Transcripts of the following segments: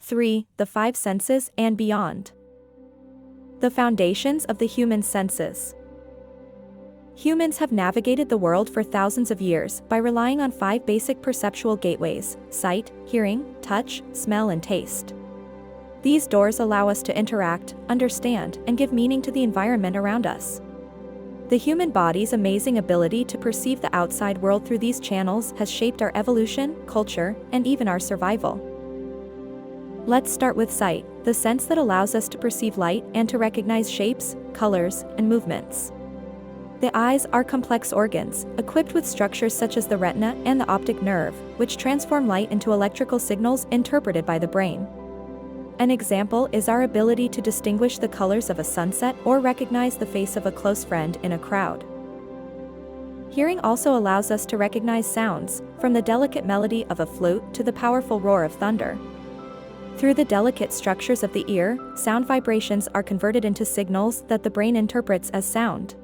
3. The five senses and beyond. The foundations of the human senses. Humans have navigated the world for thousands of years by relying on five basic perceptual gateways: sight, hearing, touch, smell, and taste. These doors allow us to interact, understand, and give meaning to the environment around us. The human body's amazing ability to perceive the outside world through these channels has shaped our evolution, culture, and even our survival. Let's start with sight, the sense that allows us to perceive light and to recognize shapes, colors, and movements. The eyes are complex organs, equipped with structures such as the retina and the optic nerve, which transform light into electrical signals interpreted by the brain. An example is our ability to distinguish the colors of a sunset or recognize the face of a close friend in a crowd. Hearing also allows us to recognize sounds, from the delicate melody of a flute to the powerful roar of thunder. Through the delicate structures of the ear, sound vibrations are converted into signals that the brain interprets as sound.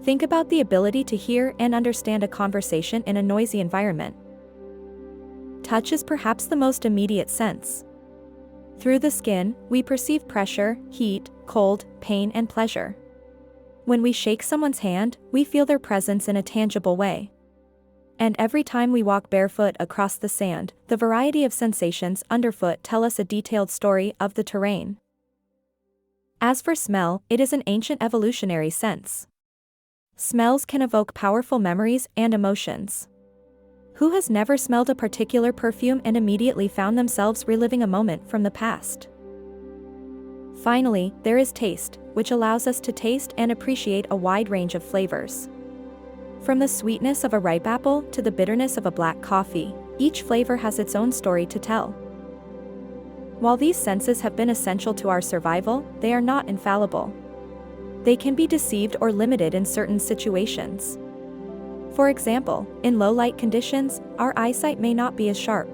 Think about the ability to hear and understand a conversation in a noisy environment. Touch is perhaps the most immediate sense. Through the skin, we perceive pressure, heat, cold, pain, and pleasure. When we shake someone's hand, we feel their presence in a tangible way. And every time we walk barefoot across the sand, the variety of sensations underfoot tell us a detailed story of the terrain. As for smell, it is an ancient evolutionary sense. Smells can evoke powerful memories and emotions. Who has never smelled a particular perfume and immediately found themselves reliving a moment from the past? Finally, there is taste, which allows us to taste and appreciate a wide range of flavors. From the sweetness of a ripe apple to the bitterness of a black coffee, each flavor has its own story to tell. While these senses have been essential to our survival, they are not infallible. They can be deceived or limited in certain situations. For example, in low-light conditions, our eyesight may not be as sharp.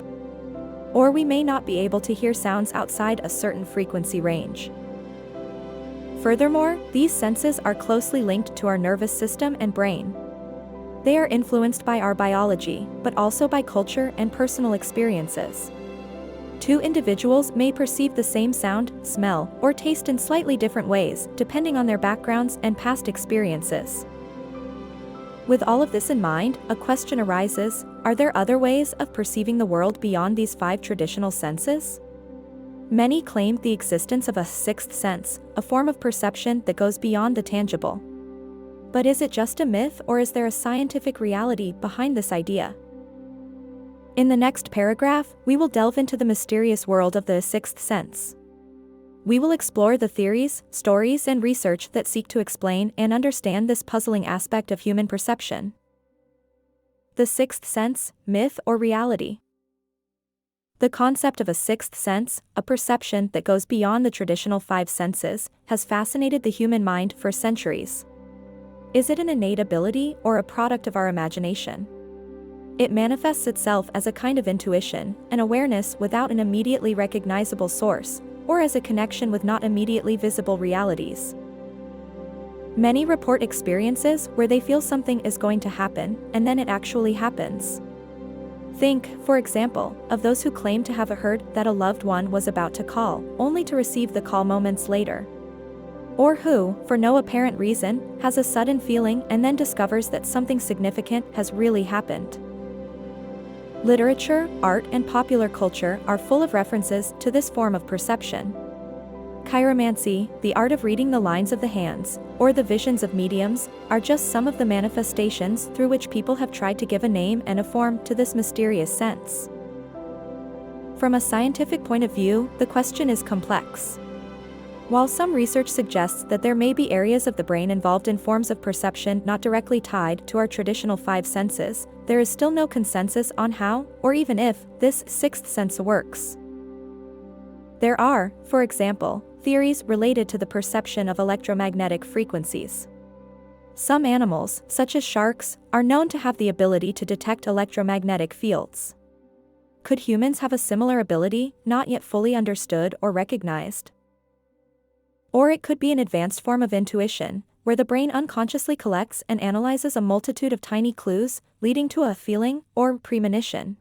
Or we may not be able to hear sounds outside a certain frequency range. Furthermore, these senses are closely linked to our nervous system and brain. They are influenced by our biology, but also by culture and personal experiences. Two individuals may perceive the same sound, smell, or taste in slightly different ways, depending on their backgrounds and past experiences. With all of this in mind, a question arises: are there other ways of perceiving the world beyond these five traditional senses? Many claim the existence of a sixth sense, a form of perception that goes beyond the tangible. But is it just a myth, or is there a scientific reality behind this idea? In the next paragraph, we will delve into the mysterious world of the sixth sense. We will explore the theories, stories, and research that seek to explain and understand this puzzling aspect of human perception. The sixth sense, myth or reality? The concept of a sixth sense, a perception that goes beyond the traditional five senses, has fascinated the human mind for centuries. Is it an innate ability or a product of our imagination? It manifests itself as a kind of intuition, an awareness without an immediately recognizable source, or as a connection with not immediately visible realities. Many report experiences where they feel something is going to happen, and then it actually happens. Think, for example, of those who claim to have heard that a loved one was about to call, only to receive the call moments later. Or who, for no apparent reason, has a sudden feeling and then discovers that something significant has really happened. Literature, art, and popular culture are full of references to this form of perception. Chiromancy, the art of reading the lines of the hands, or the visions of mediums, are just some of the manifestations through which people have tried to give a name and a form to this mysterious sense. From a scientific point of view, the question is complex. While some research suggests that there may be areas of the brain involved in forms of perception not directly tied to our traditional five senses, there is still no consensus on how, or even if, this sixth sense works. There are, for example, theories related to the perception of electromagnetic frequencies. Some animals, such as sharks, are known to have the ability to detect electromagnetic fields. Could humans have a similar ability, not yet fully understood or recognized? Or it could be an advanced form of intuition, where the brain unconsciously collects and analyzes a multitude of tiny clues, leading to a feeling or premonition.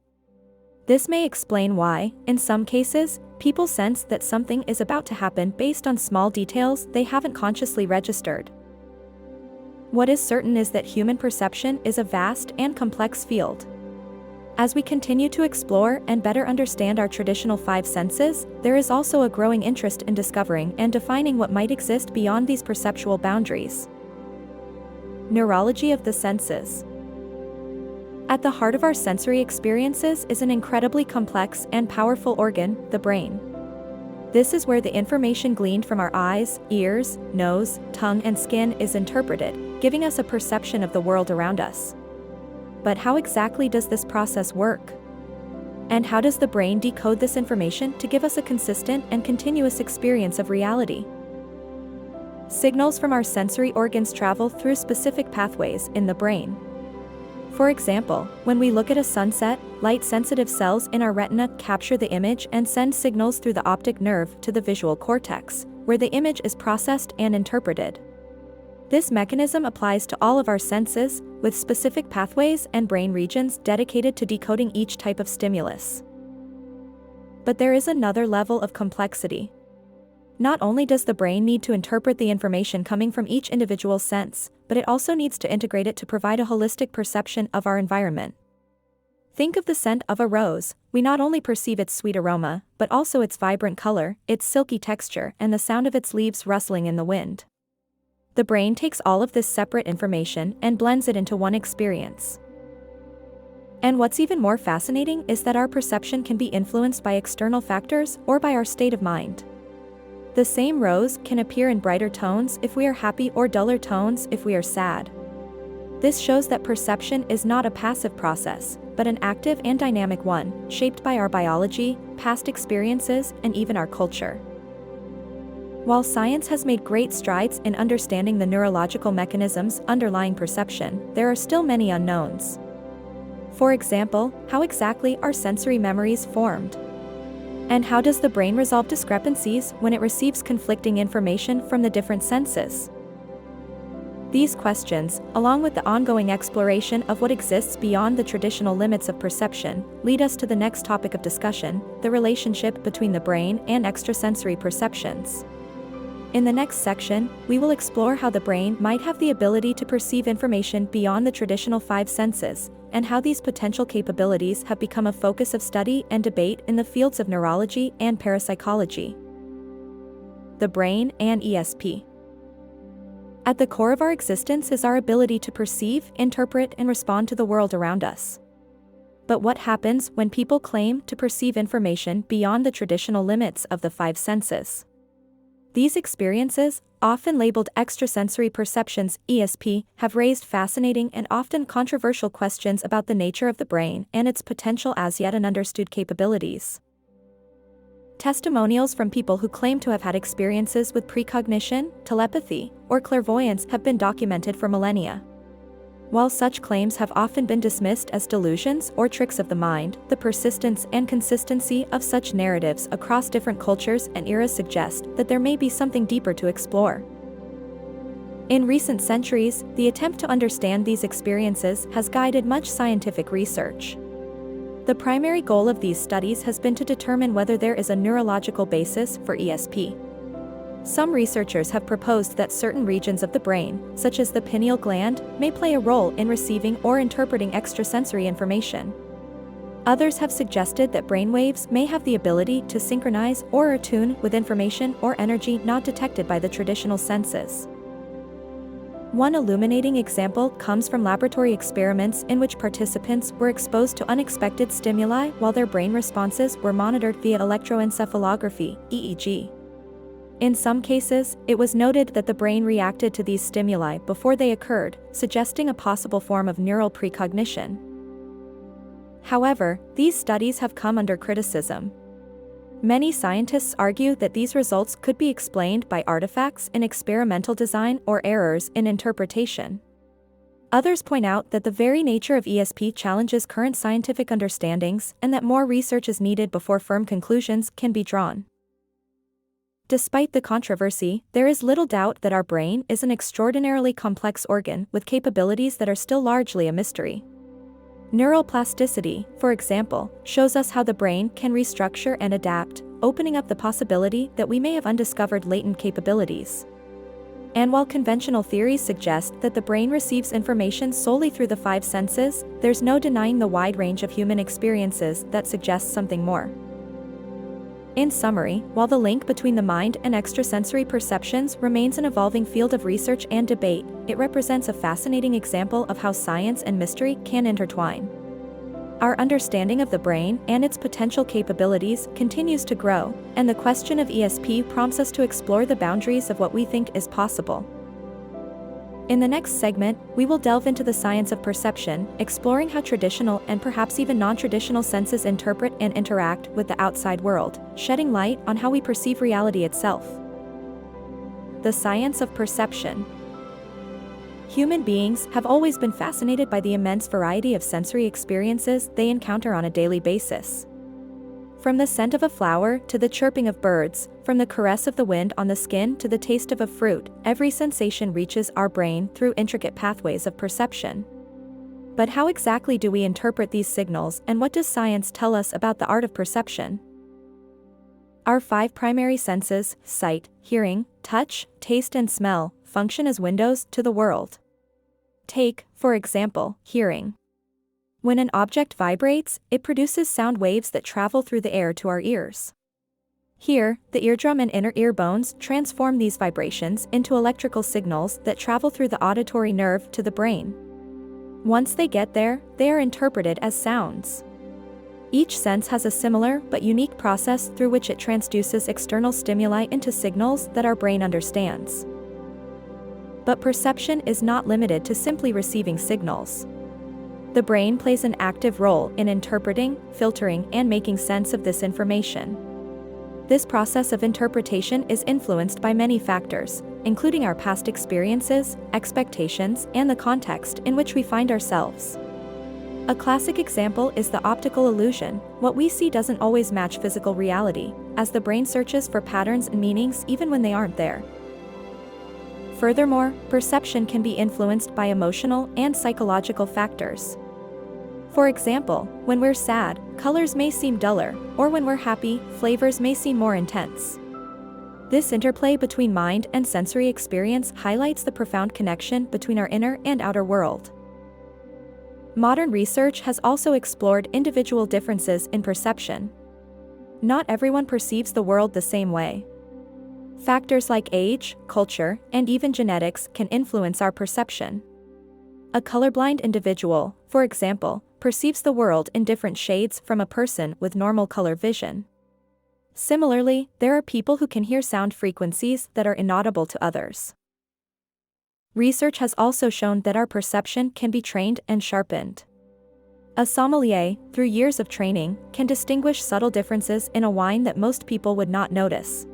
This may explain why, in some cases, people sense that something is about to happen based on small details they haven't consciously registered. What is certain is that human perception is a vast and complex field. As we continue to explore and better understand our traditional five senses, there is also a growing interest in discovering and defining what might exist beyond these perceptual boundaries. Neurology of the senses. At the heart of our sensory experiences is an incredibly complex and powerful organ, the brain. This is where the information gleaned from our eyes, ears, nose, tongue, and skin is interpreted, giving us a perception of the world around us. But how exactly does this process work? And how does the brain decode this information to give us a consistent and continuous experience of reality? Signals from our sensory organs travel through specific pathways in the brain. For example, when we look at a sunset, light-sensitive cells in our retina capture the image and send signals through the optic nerve to the visual cortex, where the image is processed and interpreted. This mechanism applies to all of our senses, with specific pathways and brain regions dedicated to decoding each type of stimulus. But there is another level of complexity. Not only does the brain need to interpret the information coming from each individual sense, but it also needs to integrate it to provide a holistic perception of our environment. Think of the scent of a rose. We not only perceive its sweet aroma, but also its vibrant color, its silky texture, and the sound of its leaves rustling in the wind. The brain takes all of this separate information and blends it into one experience. And what's even more fascinating is that our perception can be influenced by external factors or by our state of mind. The same rose can appear in brighter tones if we are happy or duller tones if we are sad. This shows that perception is not a passive process, but an active and dynamic one, shaped by our biology, past experiences, and even our culture. While science has made great strides in understanding the neurological mechanisms underlying perception, there are still many unknowns. For example, how exactly are sensory memories formed? And how does the brain resolve discrepancies when it receives conflicting information from the different senses? These questions, along with the ongoing exploration of what exists beyond the traditional limits of perception, lead us to the next topic of discussion, the relationship between the brain and extrasensory perceptions. In the next section, we will explore how the brain might have the ability to perceive information beyond the traditional five senses, and how these potential capabilities have become a focus of study and debate in the fields of neurology and parapsychology. The brain and ESP. At the core of our existence is our ability to perceive, interpret, and respond to the world around us. But what happens when people claim to perceive information beyond the traditional limits of the five senses? These experiences, often labeled extrasensory perceptions (ESP), have raised fascinating and often controversial questions about the nature of the brain and its potential as yet ununderstood capabilities. Testimonials from people who claim to have had experiences with precognition, telepathy, or clairvoyance have been documented for millennia. While such claims have often been dismissed as delusions or tricks of the mind, the persistence and consistency of such narratives across different cultures and eras suggest that there may be something deeper to explore. In recent centuries, the attempt to understand these experiences has guided much scientific research. The primary goal of these studies has been to determine whether there is a neurological basis for ESP. Some researchers have proposed that certain regions of the brain, such as the pineal gland, may play a role in receiving or interpreting extrasensory information. Others have suggested that brainwaves may have the ability to synchronize or attune with information or energy not detected by the traditional senses. One illuminating example comes from laboratory experiments in which participants were exposed to unexpected stimuli while their brain responses were monitored via electroencephalography, EEG. In some cases, it was noted that the brain reacted to these stimuli before they occurred, suggesting a possible form of neural precognition. However, these studies have come under criticism. Many scientists argue that these results could be explained by artifacts in experimental design or errors in interpretation. Others point out that the very nature of ESP challenges current scientific understandings and that more research is needed before firm conclusions can be drawn. Despite the controversy, there is little doubt that our brain is an extraordinarily complex organ with capabilities that are still largely a mystery. Neuroplasticity, for example, shows us how the brain can restructure and adapt, opening up the possibility that we may have undiscovered latent capabilities. And while conventional theories suggest that the brain receives information solely through the five senses, there's no denying the wide range of human experiences that suggests something more. In summary, while the link between the mind and extrasensory perceptions remains an evolving field of research and debate, it represents a fascinating example of how science and mystery can intertwine. Our understanding of the brain and its potential capabilities continues to grow, and the question of ESP prompts us to explore the boundaries of what we think is possible. In the next segment, we will delve into the science of perception, exploring how traditional and perhaps even non-traditional senses interpret and interact with the outside world, shedding light on how we perceive reality itself. The science of perception. Human beings have always been fascinated by the immense variety of sensory experiences they encounter on a daily basis. From the scent of a flower to the chirping of birds, from the caress of the wind on the skin to the taste of a fruit, every sensation reaches our brain through intricate pathways of perception. But how exactly do we interpret these signals, and what does science tell us about the art of perception? Our five primary senses, sight, hearing, touch, taste and smell, function as windows to the world. Take, for example, hearing. When an object vibrates, it produces sound waves that travel through the air to our ears. Here, the eardrum and inner ear bones transform these vibrations into electrical signals that travel through the auditory nerve to the brain. Once they get there, they are interpreted as sounds. Each sense has a similar but unique process through which it transduces external stimuli into signals that our brain understands. But perception is not limited to simply receiving signals. The brain plays an active role in interpreting, filtering, and making sense of this information. This process of interpretation is influenced by many factors, including our past experiences, expectations, and the context in which we find ourselves. A classic example is the optical illusion. What we see doesn't always match physical reality, as the brain searches for patterns and meanings even when they aren't there. Furthermore, perception can be influenced by emotional and psychological factors. For example, when we're sad, colors may seem duller, or when we're happy, flavors may seem more intense. This interplay between mind and sensory experience highlights the profound connection between our inner and outer world. Modern research has also explored individual differences in perception. Not everyone perceives the world the same way. Factors like age, culture, and even genetics can influence our perception. A colorblind individual, for example, perceives the world in different shades from a person with normal color vision. Similarly, there are people who can hear sound frequencies that are inaudible to others. Research has also shown that our perception can be trained and sharpened. A sommelier, through years of training, can distinguish subtle differences in a wine that most people would not notice.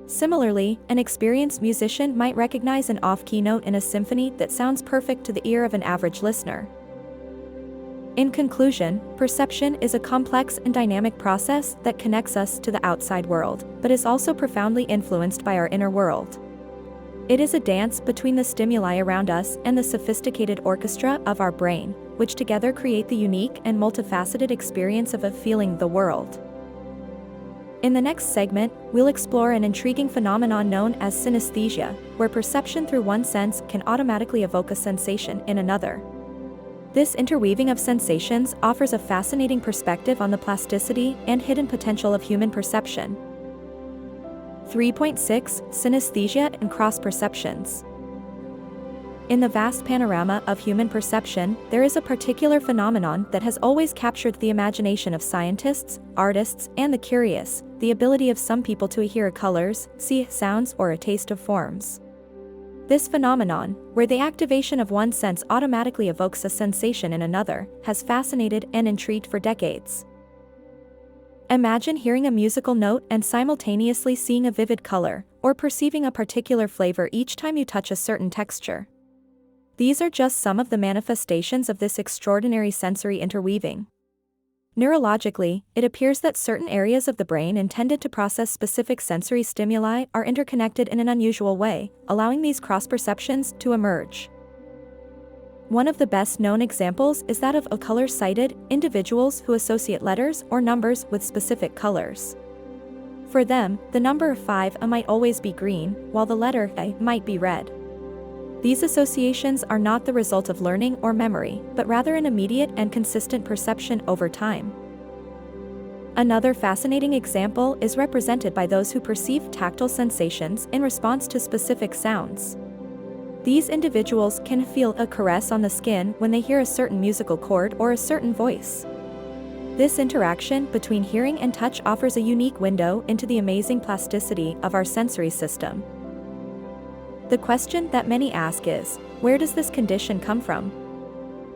Similarly, an experienced musician might recognize an off-key note in a symphony that sounds perfect to the ear of an average listener. In conclusion, perception is a complex and dynamic process that connects us to the outside world, but is also profoundly influenced by our inner world. It is a dance between the stimuli around us and the sophisticated orchestra of our brain, which together create the unique and multifaceted experience of feeling the world. In the next segment, we'll explore an intriguing phenomenon known as synesthesia, where perception through one sense can automatically evoke a sensation in another. This interweaving of sensations offers a fascinating perspective on the plasticity and hidden potential of human perception. 3.6 Synesthesia and cross-perceptions. In the vast panorama of human perception, there is a particular phenomenon that has always captured the imagination of scientists, artists, and the curious: the ability of some people to hear colors, see sounds, or a taste of forms. This phenomenon, where the activation of one sense automatically evokes a sensation in another, has fascinated and intrigued for decades. Imagine hearing a musical note and simultaneously seeing a vivid color, or perceiving a particular flavor each time you touch a certain texture. These are just some of the manifestations of this extraordinary sensory interweaving. Neurologically, it appears that certain areas of the brain intended to process specific sensory stimuli are interconnected in an unusual way, allowing these cross-perceptions to emerge. One of the best-known examples is that of color-sighted individuals who associate letters or numbers with specific colors. For them, the number 5 might always be green, while the letter A might be red. These associations are not the result of learning or memory, but rather an immediate and consistent perception over time. Another fascinating example is represented by those who perceive tactile sensations in response to specific sounds. These individuals can feel a caress on the skin when they hear a certain musical chord or a certain voice. This interaction between hearing and touch offers a unique window into the amazing plasticity of our sensory system. The question that many ask is, where does this condition come from?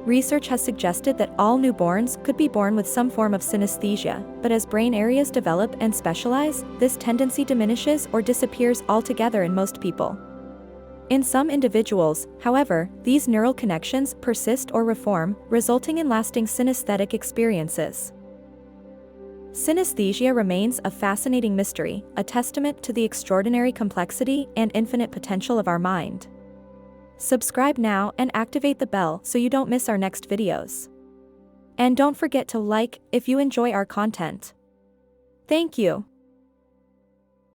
Research has suggested that all newborns could be born with some form of synesthesia, but as brain areas develop and specialize, this tendency diminishes or disappears altogether in most people. In some individuals, however, these neural connections persist or reform, resulting in lasting synesthetic experiences. Synesthesia remains a fascinating mystery, a testament to the extraordinary complexity and infinite potential of our mind. Subscribe now and activate the bell so you don't miss our next videos. And don't forget to like if you enjoy our content. Thank you.